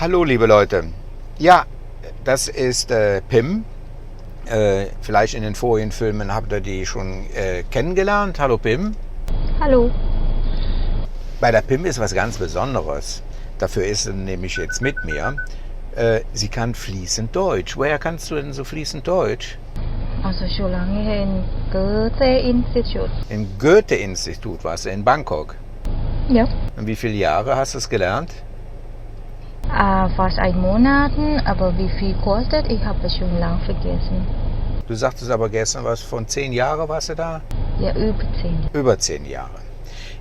Hallo liebe Leute, ja, das ist Pim. Vielleicht in den vorigen Filmen habt ihr die schon kennengelernt. Hallo Pim. Hallo. Bei der Pim ist was ganz Besonderes. Dafür ist sie nämlich jetzt mit mir. Sie kann fließend Deutsch. Woher kannst du denn so fließend Deutsch? Also schon lange hier in Goethe-Institut. Im Goethe-Institut warst du in Bangkok. Ja. Und wie viele Jahre hast du es gelernt? Fast 1 Monat, aber wie viel kostet, ich habe es schon lange vergessen. Du sagtest aber gestern was von 10 Jahren warst du da? Ja, über 10. Über 10 Jahre.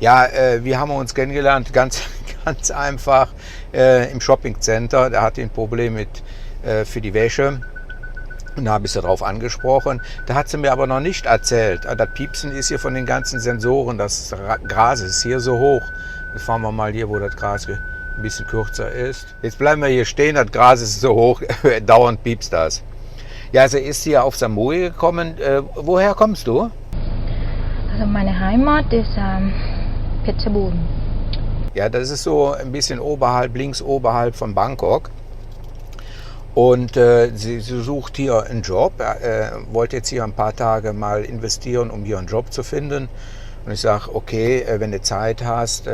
Ja, wir haben uns kennengelernt, ganz einfach im Shoppingcenter. Da hatte ich ein Problem für die Wäsche. Und da habe ich sie darauf angesprochen. Da hat sie mir aber noch nicht erzählt. Das Piepsen ist hier von den ganzen Sensoren. Das Gras ist hier so hoch. Jetzt fahren wir mal hier, wo das Gras ein bisschen kürzer ist. Jetzt bleiben wir hier stehen. Das Gras ist so hoch. Dauernd piepst das. Ja, sie ist hier auf Samui gekommen. Woher kommst du? Also meine Heimat ist Phetchabun. Ja, das ist so ein bisschen links oberhalb von Bangkok. Und sie sucht hier einen Job, wollte jetzt hier ein paar Tage mal investieren, um hier einen Job zu finden. Und ich sage, okay, wenn du Zeit hast,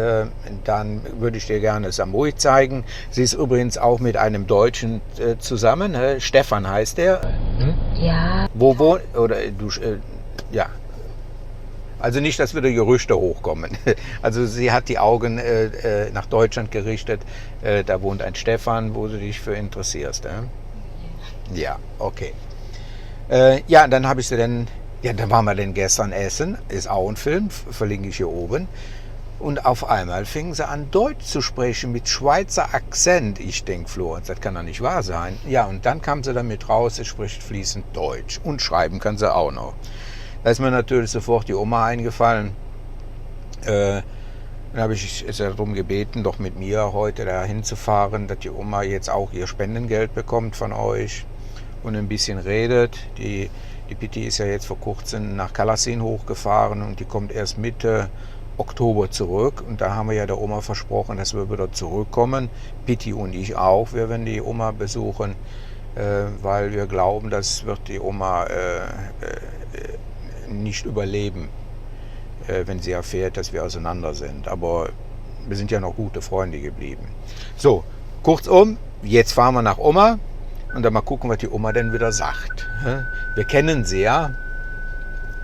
dann würde ich dir gerne Samui zeigen. Sie ist übrigens auch mit einem Deutschen zusammen, Stefan heißt der. Hm? Ja. Wo wohnt, oder du, ja. Also nicht, dass wieder Gerüchte hochkommen. Also sie hat die Augen nach Deutschland gerichtet. Da wohnt ein Stefan, wo du dich für interessierst. Ja, okay. Ja, dann habe ich sie dann, ja, dann waren wir denn gestern essen. Ist auch ein Film, verlinke ich hier oben. Und auf einmal fingen sie an, Deutsch zu sprechen mit Schweizer Akzent. Ich denke, Florenz, das kann doch nicht wahr sein. Ja, und dann kam sie damit raus, sie spricht fließend Deutsch. Und schreiben kann sie auch noch. Da ist mir natürlich sofort die Oma eingefallen. Dann habe ich es darum gebeten, doch mit mir heute da hinzufahren, dass die Oma jetzt auch ihr Spendengeld bekommt von euch und ein bisschen redet. Die Pitti ist ja jetzt vor kurzem nach Kalassin hochgefahren und die kommt erst Mitte Oktober zurück. Und da haben wir ja der Oma versprochen, dass wir wieder zurückkommen. Pitti und ich auch, wir werden die Oma besuchen, weil wir glauben, das wird die Oma nicht überleben, wenn sie erfährt, dass wir auseinander sind. Aber wir sind ja noch gute Freunde geblieben. So, kurzum, jetzt fahren wir nach Oma und dann mal gucken, was die Oma denn wieder sagt. Wir kennen sie ja,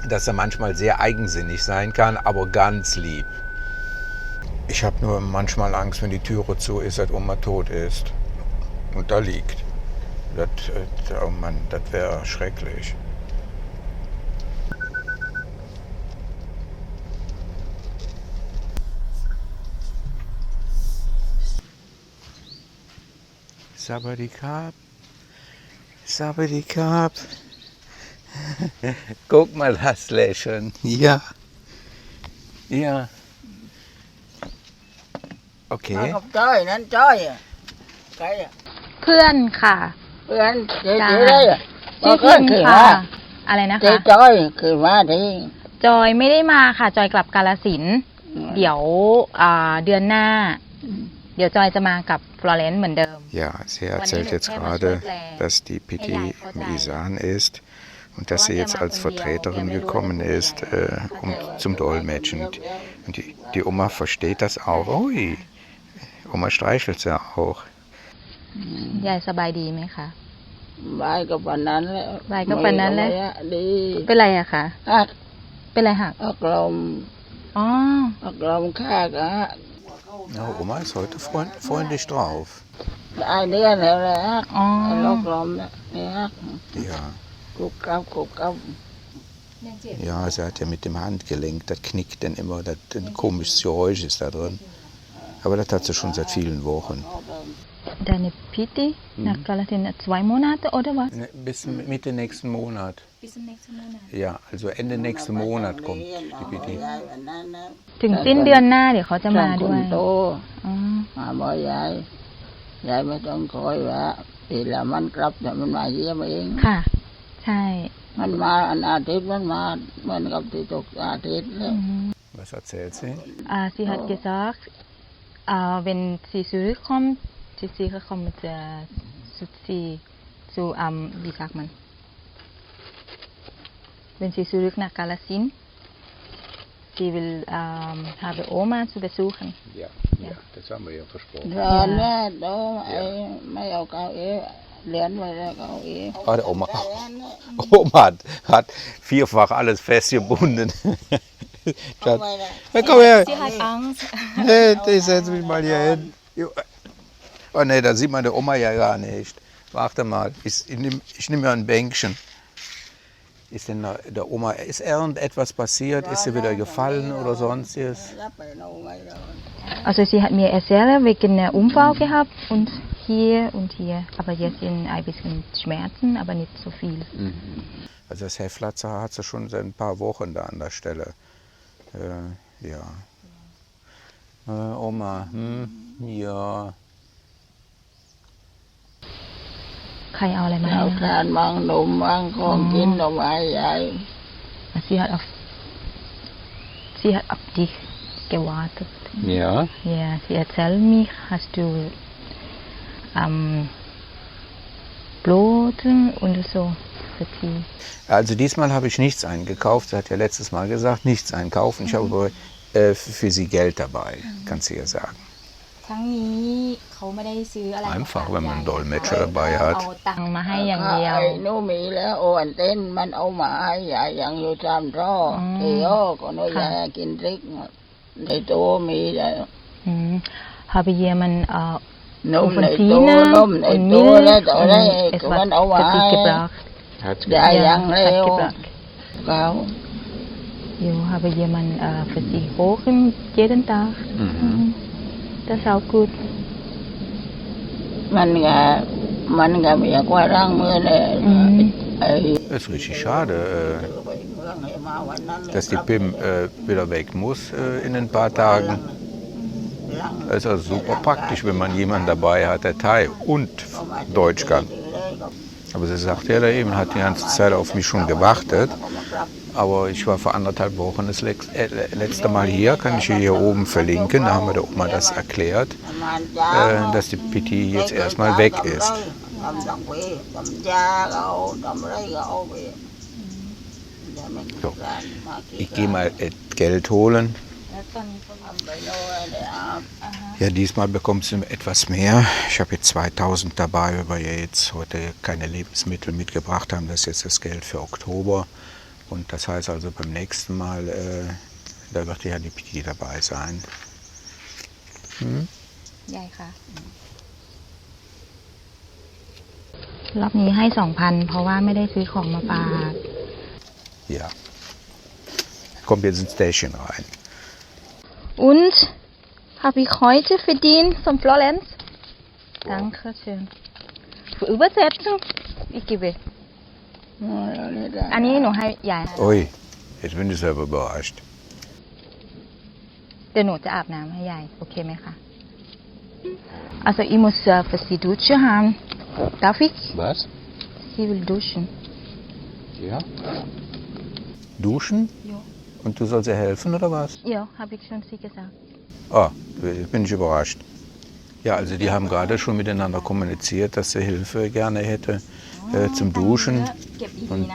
dass er manchmal sehr eigensinnig sein kann, aber ganz lieb. Ich habe nur manchmal Angst, wenn die Türe zu ist, dass Oma tot ist und da liegt. Oh Mann, das wäre schrecklich. Sabadikap, Sabadikap. Guck mal das Lächeln. Ja. Ja. Okay. มากับจ้อยนั้นจ้อยอ่ะใครอ่ะ เพื่อนค่ะ เพื่อนเจ๊ จ้า เจ๊เลยอ่ะ ชื่อ ก็ พิม คือ ค่ะ ว่า อะไรนะ เจ๊ คะ จ้อยคือว่าที่ จอยไม่ได้มาค่ะ จอยกลับกาฬสินธุ์เดี๋ยวเดือนหน้า เดี๋ยวจอยจะมากับฟลอเรนซ์เหมือนเดิม Ja, sie erzählt jetzt gerade, dass die Pitti im Isan ist und dass sie jetzt als Vertreterin gekommen ist, zum Dolmetschen. Und die Oma versteht das auch. Ui, Oma streichelt sie auch. ยายสบายดีไหมคะ บายก็ปานนั้นแหละ บายก็ปานนั้นแหละ ดี เป็นไรอะคะ หัก เป็นไรหัก อักลม อ๋อ อักลมข้ากะ Ja, Oma ist heute freundlich drauf. ไอเดือนแล้วแหละหัก อ๋อ อักลมเนี่ยหัก Ja. กุกกับกุกกับ Ja, sie hat ja mit dem Handgelenk, das knickt dann immer, ein komisches Geräusch ist da drin. Aber das hat sie schon seit vielen Wochen. Deine Pitti nach Kalassin 2 Monate oder was? Bis Mitte nächsten Monat. Bis zum nächsten Monat. Ja, also Ende nächsten Monat kommt die Pitti. ถึงสิ้นเดือนหน้าเดี๋ยวเขาจะมา ค ด้วย นโต อ๋อ มาบอกยายยายไม่ต้องคอยว่าทีละมันกลับแต่มันมาเยี่ยมเอง ค่ะ ใช่ มันมาอันอาทิตย์มันมาเหมือนกับที่ตกอาทิตย์แล้ว Was erzählt sie? Sie hat gesagt, wenn sie zurückkommt, Sie kommen zu wie sagt man? Wenn sie zurück nach Kalasin, sie will habe Oma zu besuchen. Ja, ja, das haben wir ja versprochen. ร้อนเนี่ยโตไอ้ไม่เอาเก้าอี้เลี้ยนไว้แล้วเก้าอี้ Ah, der Oma hat vierfach alles festgebunden. Schatz, ja, komm her. Sie hat Angst. Nee, ich setze mich mal hier hin. Oh nee, da sieht man der Oma ja gar nicht. Warte mal, ich nehm mir ein Bänkchen. Ist denn der Oma, ist irgendetwas passiert? Ist sie wieder gefallen oder sonstiges? Also sie hat mir erzählt, wegen der Unfall gehabt und hier. Aber jetzt sind ein bisschen Schmerzen, aber nicht so viel. Also das Heftlatzer hat sie schon seit ein paar Wochen da an der Stelle. Ja. Oma, ja. ใครเอาอะไรมาให้ เอา นะ ทานบางนมบางของกินเอาไว้ยาย Sie hat auf dich gewartet. Ja. Ja, sie erzählt mich, hast du Brot und so für sie. Also diesmal habe ich nichts eingekauft. Sie hat ja letztes Mal gesagt, nichts einkaufen. Ich habe aber für sie Geld dabei, kannst du ja sagen. ครั้งนี้เขาไม่ได้ซื้ออะไร Einfach, wenn man einen Dolmetscher dabei hat. เอาตังค์มาให้อย่างเดียว ไอ้หนูมีแล้วโอนเต้นมันเอามาให้ยายยังอยู่ตามท่อเที่ยวก็หนูยายกินริกในตัวมีแล้ว Habe jemand นมในตัวนมในตัวแล้วต่อได้ก็มันเอามาให้ gebracht. ยายยังเร็ว gebracht. เขา Jo, habe jemand für sie kochen jeden Tag. Das ist auch gut. มันก็มีกว่าร่างมือเลยไอ้ Das ist richtig schade, dass die PIM wieder weg muss in ein paar Tagen. Das ist also super praktisch, wenn man jemanden dabei hat, der Thai und Deutsch kann. Aber sie sagte ja da eben, hat die ganze Zeit auf mich schon gewartet. Aber ich war vor 1,5 Wochen das letzte Mal hier, kann ich hier oben verlinken. Da haben wir der Oma das erklärt, dass die Pitti jetzt erstmal weg ist. So, ich gehe mal Geld holen. Ja, diesmal bekommst du etwas mehr. Ich habe jetzt 2.000 dabei, weil wir ja jetzt heute keine Lebensmittel mitgebracht haben. Das ist jetzt das Geld für Oktober. Und das heißt also beim nächsten Mal, da wird ja die Pitti dabei sein. ใหญ่ค่ะ รอบนี้ให้ 2,000 เพราะว่าไม่ได้ซื้อของมาฝาก Ja. Kommt jetzt ins Täschchen rein. Und habe ich heute verdient von Florenz. Danke schön. Für Übersetzung, ich gebe. อันนี้หนูให้ยาย Ui, jetzt bin ich selber überrascht. เดี๋ยวหนูจะอาบน้ำให้ยาย โอเคไหมคะ Also ich muss für sie Dusche haben. Darf ich? Was? Sie will duschen. Ja. Duschen? Ja. Und du sollst ihr helfen, oder was? Ja, habe ich schon sie gesagt. Ah, bin ich überrascht. Ja, also die haben gerade schon miteinander kommuniziert, dass sie Hilfe gerne hätte zum Duschen. Und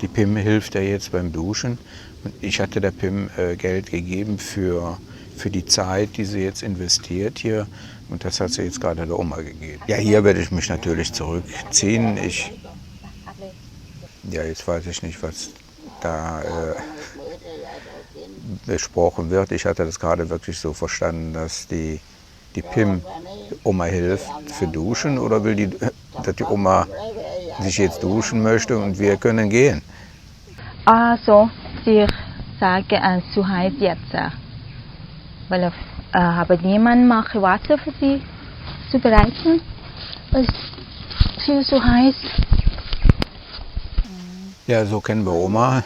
die PIM hilft ja jetzt beim Duschen. Und ich hatte der PIM Geld gegeben für die Zeit, die sie jetzt investiert hier. Und das hat sie jetzt gerade der Oma gegeben. Ja, hier werde ich mich natürlich zurückziehen. Ja, jetzt weiß ich nicht, was da besprochen wird. Ich hatte das gerade wirklich so verstanden, dass die PIM Oma hilft für Duschen, oder will die, dass die Oma sich jetzt duschen möchte und wir können gehen? Also, sie sagen zu heiß jetzt. Weil habe niemand mal Wasser für sie zu bereiten. Es ist viel zu heiß. Ja, so kennen wir Oma.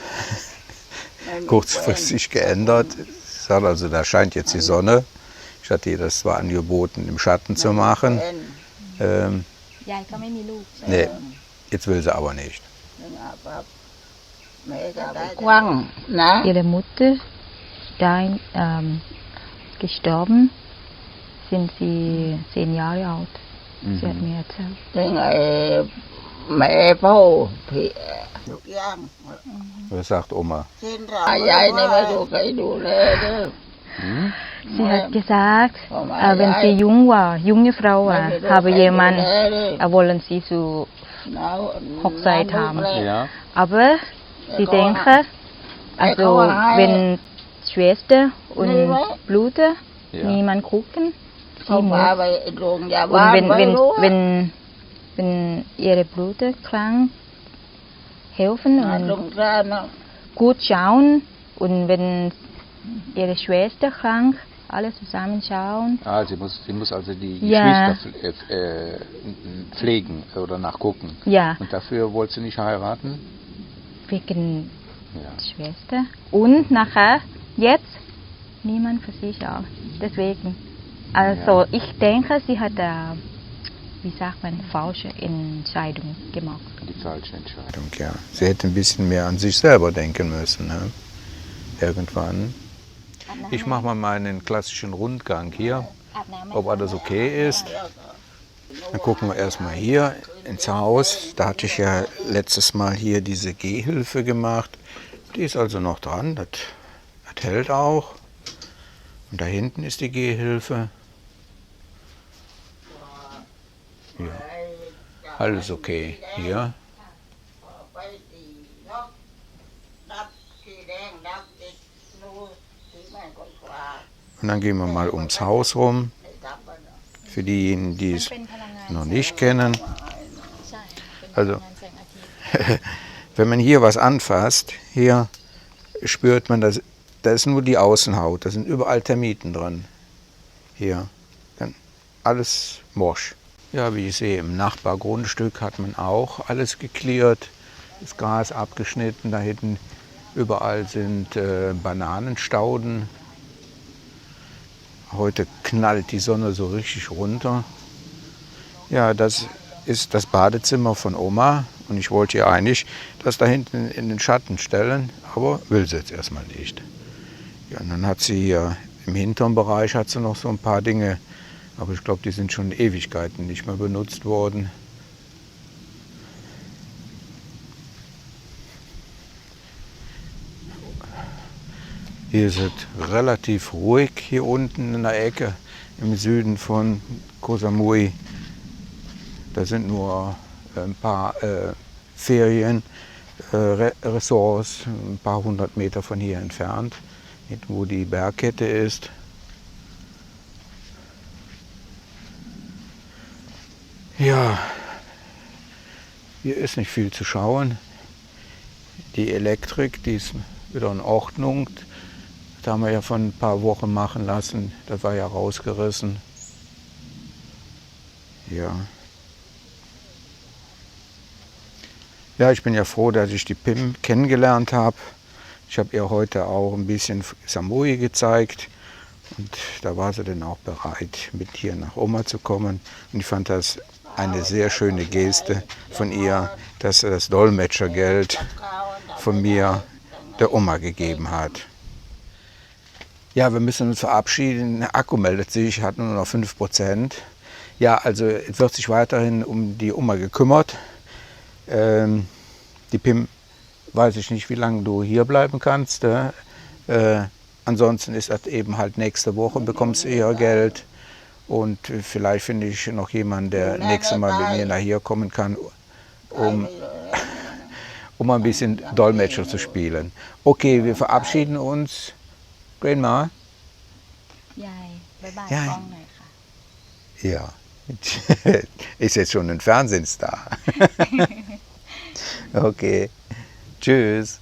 Kurzfristig geändert. Ich sage also, da scheint jetzt die Sonne. Ich hatte ihr das zwar angeboten, im Schatten zu machen. Nee, jetzt will sie aber nicht. Ihre Mutter gestorben sind sie 10 Jahre alt. Sie hat mir erzählt. ยังไงแม่พ่อพี่ทุกอย่าง Was sagt Oma? เส้นรายายนี่ไม่ดูใครดูแลเด้อ Hm? Sie hat gesagt, Oh, wenn sie jung war, junge Frau war, habe jemand, wollen sie zu หนาว Hochzeit haben. Ja. Aber sie denke, also wenn Schwester und Bruder Ja. niemand gucken, เขา sie พา muss. ไปโรงพยาบาล Und ไม่รู้ wenn ihre Bruder krank helfen สง und สารเนาะ gut schauen und wenn ihre Schwester krank, alle zusammen schauen. Ah, sie muss also die Ja. Geschwister pflegen oder nachgucken. Ja, Und dafür wollte sie nicht heiraten? wegen Ja. Schwester. Und nachher, jetzt, niemand für sich auch. Deswegen. Also ich denke, sie hat, wie sagt man, falsche Entscheidung gemacht. Die falsche Entscheidung, ja. Sie hätte ein bisschen mehr an sich selber denken müssen, ne? Irgendwann. Ich mache mal meinen klassischen Rundgang hier, ob alles okay ist. Dann gucken wir erstmal hier ins Haus. Da hatte ich ja letztes Mal hier diese Gehhilfe gemacht. Die ist also noch dran, das hält auch. Und da hinten ist die Gehhilfe. Ja, alles okay hier. ไปตีนกดับสีแดงดับติดนูสีแม่กดกว่า Und dann gehen wir mal ums Haus rum. ดับมัน Für diejenigen, die es noch nicht kennen. Also, wenn man hier was anfasst, hier spürt man, da ist nur die Außenhaut, da sind überall Termiten drin. Hier, dann alles morsch. Ja, wie ich sehe, im Nachbargrundstück hat man auch alles geklärt, das Gras abgeschnitten, da hinten überall sind Bananenstauden. Heute knallt die Sonne so richtig runter. Ja, das ist das Badezimmer von Oma und ich wollte ihr eigentlich das da hinten in den Schatten stellen, aber will sie jetzt erstmal nicht. Ja, und dann hat sie hier im hinteren Bereich hat sie noch so ein paar Dinge, aber ich glaube, die sind schon Ewigkeiten nicht mehr benutzt worden. Hier ist es relativ ruhig hier unten in der Ecke im Süden von Koh Samui. Da sind nur ein paar Ferienresorts, ein paar 100 Meter von hier entfernt, wo die Bergkette ist. Ja, hier ist nicht viel zu schauen. Die Elektrik, die ist wieder in Ordnung. Das haben wir ja vor ein paar Wochen machen lassen. Das war ja rausgerissen. Ja. Ja, ich bin ja froh, dass ich die Pim kennengelernt habe. Ich habe ihr heute auch ein bisschen Samui gezeigt. Und da war sie dann auch bereit, mit hier nach Oma zu kommen. Und ich fand das eine sehr schöne Geste von ihr, dass sie das Dolmetschergeld von mir der Oma gegeben hat. Ja, wir müssen uns verabschieden. Der Akku meldet sich, hat nur noch 5%. Ja, also es wird sich weiterhin um die Oma gekümmert. Die Pim, weiß ich nicht, wie lange du hier bleiben kannst. Ansonsten ist das eben halt nächste Woche, bekommst du ihr Geld. Und vielleicht finde ich noch jemanden, der nächstes Mal mit mir nach hier kommen kann, um ein bisschen Dolmetscher zu spielen. Okay, wir verabschieden uns. Grandma? ยายบ๊ายบาย ยาย กล้องหน่อยค่ะ Ja, ist jetzt schon ein Fernsehstar. Okay, tschüss.